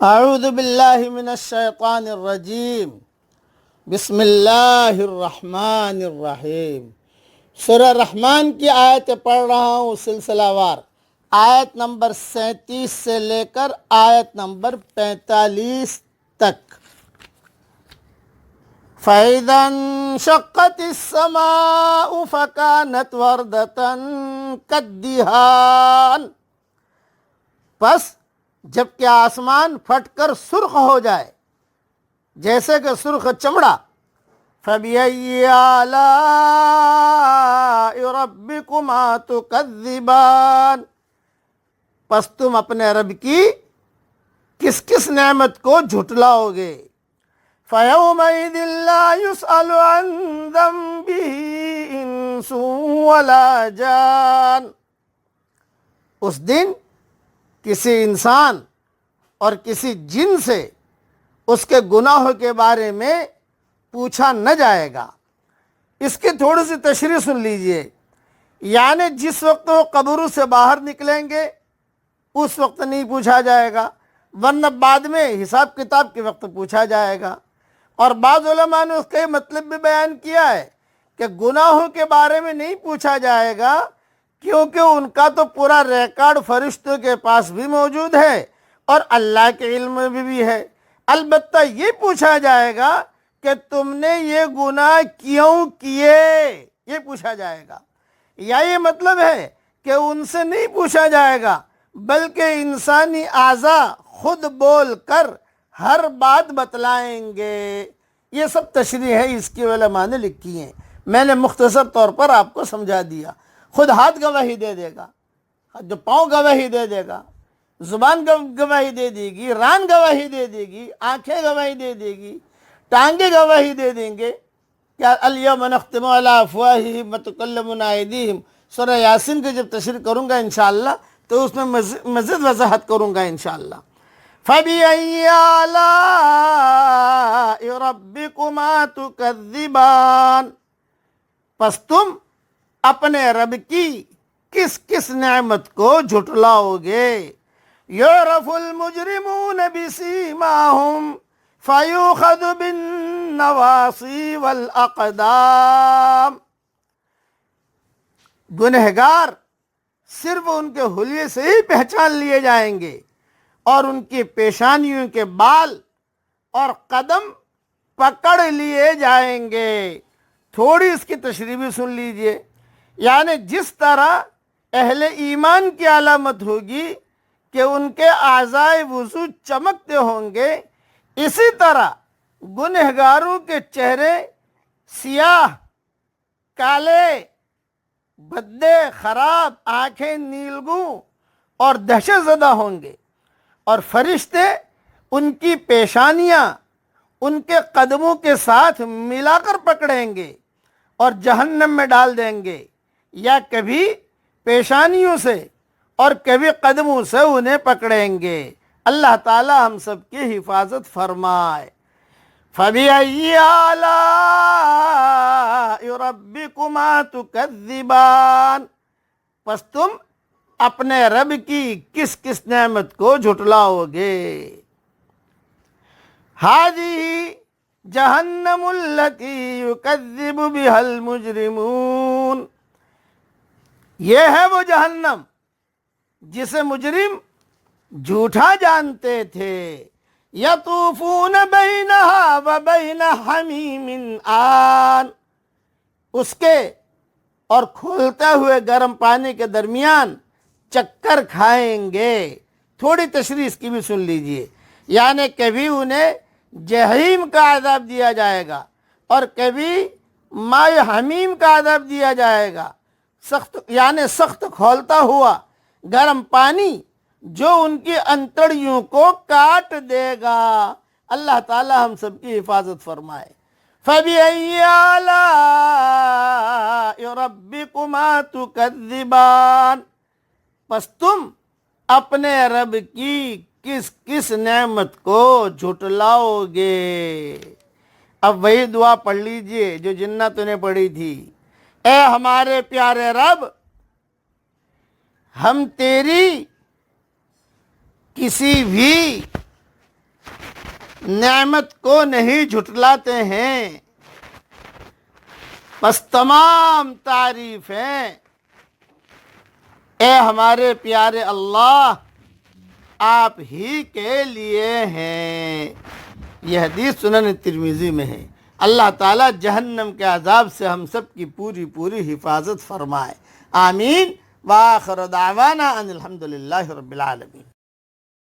اعوذ باللہ من الشیطان الرجیم بسم اللہ الرحمن الرحیم۔ سورہ رحمان کی آیت پڑھ رہا ہوں سلسلہ وار، آیت نمبر 37 سے لے کر آیت نمبر 45 تک۔ فَإِذَا انشَقَّتِ السَّمَاءُ فَكَانَتْ وَرْدَةً كَالدِّهَانِ، پس جب کہ آسمان پھٹ کر سرخ ہو جائے جیسے کہ سرخ چمڑا، فَبِأَيِّ آلَاءِ رَبِّكُمَا تُكَذِّبَانِ، پس تم اپنے رب کی کس کس نعمت کو جھٹلاؤ گے۔ فَيَوْمَئِذٍ لَا يُسْأَلُ عَنْ ذَنبِهِ إِنسٌ وَلَا جَانٌ، اس دن کسی انسان اور کسی جن سے اس کے گناہوں کے بارے میں پوچھا نہ جائے گا۔ اس کی تھوڑی سی تشریح سن لیجئے، یعنی جس وقت وہ قبر سے باہر نکلیں گے اس وقت نہیں پوچھا جائے گا، ورنہ بعد میں حساب کتاب کے وقت پوچھا جائے گا۔ اور بعض علماء نے اس کا یہ مطلب بھی بیان کیا ہے کہ گناہوں کے بارے میں نہیں پوچھا جائے گا، کیونکہ ان کا تو پورا ریکارڈ فرشتوں کے پاس بھی موجود ہے اور اللہ کے علم میں بھی ہے۔ البتہ یہ پوچھا جائے گا کہ تم نے یہ گناہ کیوں کیے، یہ پوچھا جائے گا۔ یا یہ مطلب ہے کہ ان سے نہیں پوچھا جائے گا، بلکہ انسانی اعضاء خود بول کر ہر بات بتلائیں گے۔ یہ سب تشریح ہے، اس کی علماء نے لکھی ہیں، میں نے مختصر طور پر آپ کو سمجھا دیا۔ خود ہاتھ گواہی دے دے گا، جو پاؤں گواہی دے دے گا، زبان گواہی دے دے گی، ران گواہی دے دے گی، آنکھیں گواہی دے دے گی، ٹانگیں گواہی دے دیں گے۔ کیا الیوم نختم علی افواہہم وتکلمنا ایدیہم، سورہ یاسین کی جب تشریح کروں گا انشاءاللہ تو اس میں مزید وضاحت کروں گا انشاءاللہ۔ فَبِأَيِّ آلَاءِ رَبِّكُمَا تُكَذِّبَانِ، پس تم اپنے رب کی کس کس نعمت کو جھٹلاؤ گے۔ یعرف المجرمون بسیماہم فیؤخذ بالنواصی والاقدام، گنہگار صرف ان کے حلیے سے ہی پہچان لیے جائیں گے اور ان کی پیشانیوں کے بال اور قدم پکڑ لیے جائیں گے۔ تھوڑی اس کی تشریح بھی سن لیجئے، یعنی جس طرح اہل ایمان کی علامت ہوگی کہ ان کے اعضائے وضو چمکتے ہوں گے، اسی طرح گنہگاروں کے چہرے سیاہ، کالے، بھدے، خراب، آنکھیں نیلگوں اور دہشت زدہ ہوں گے، اور فرشتے ان کی پیشانیاں ان کے قدموں کے ساتھ ملا کر پکڑیں گے اور جہنم میں ڈال دیں گے، یا کبھی پیشانیوں سے اور کبھی قدموں سے انہیں پکڑیں گے۔ اللہ تعالی ہم سب کی حفاظت فرمائے۔ فَبِأَيِّ آلَاءِ رَبِّكُمَا تُكَذِّبَانِ، پس تم اپنے رب کی کس کس نعمت کو جھٹلاؤ گے۔ هَذِهِ جہنم التی یکذب بها المجرمون، یہ ہے وہ جہنم جسے مجرم جھوٹا جانتے تھے۔ یطوفون بینہا وبین حمیم آن، اس کے اور کھولتے ہوئے گرم پانی کے درمیان چکر کھائیں گے۔ تھوڑی تشریح اس کی بھی سن لیجئے، یعنی کبھی انہیں جہنم کا عذاب دیا جائے گا اور کبھی ماء حمیم کا عذاب دیا جائے گا، سخت یعنی سخت کھولتا ہوا گرم پانی جو ان کی انتڑیوں کو کاٹ دے گا۔ اللہ تعالی ہم سب کی حفاظت فرمائے۔ فَبِأَيِّ آلَاءِ رَبِّكُمَا تُكَذِّبَانِ، پس تم اپنے رب کی کس کس نعمت کو جھٹلاؤ گے۔ اب وہی دعا پڑھ لیجئے جو جناتوں نے پڑھی تھی، اے ہمارے پیارے رب، ہم تیری کسی بھی نعمت کو نہیں جھٹلاتے ہیں، بس تمام تعریفیں اے ہمارے پیارے اللہ آپ ہی کے لیے ہیں۔ یہ حدیث سنن ترمذی میں ہے۔ اللہ تعالیٰ جہنم کے عذاب سے ہم سب کی پوری پوری حفاظت فرمائے، آمین۔ وآخر دعوانا ان الحمد للہ رب العالمین۔